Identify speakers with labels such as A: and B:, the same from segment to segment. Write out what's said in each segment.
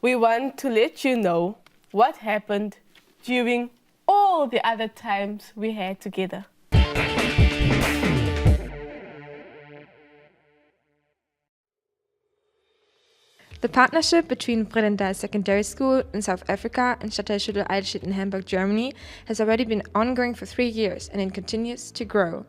A: We want to let you know what happened during all the other times we had together.
B: The partnership between Vredendal Secondary School in South Africa and Schülerinnen der STS Eidelstedt in Hamburg, Germany has already been ongoing for 3 years and it continues to grow.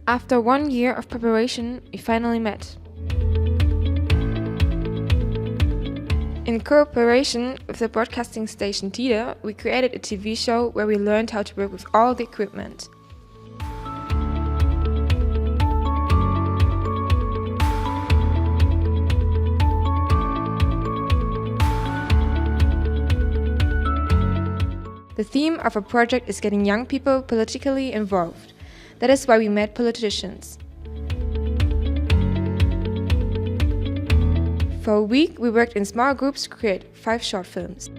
B: After 1 year of preparation, we finally met. In cooperation with the broadcasting station diese, we created a TV show where we learned how to work with all the equipment. The theme of our project is getting young people politically involved. That is why we met politicians. For a week, we worked in small groups to create 5 short films.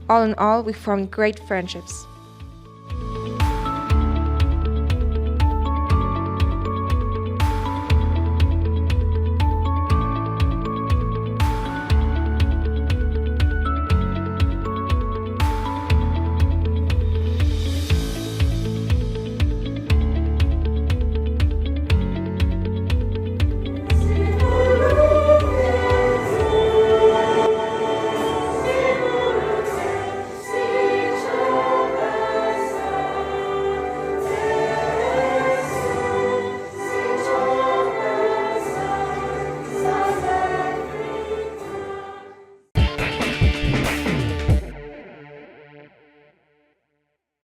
B: All in all, we formed great friendships.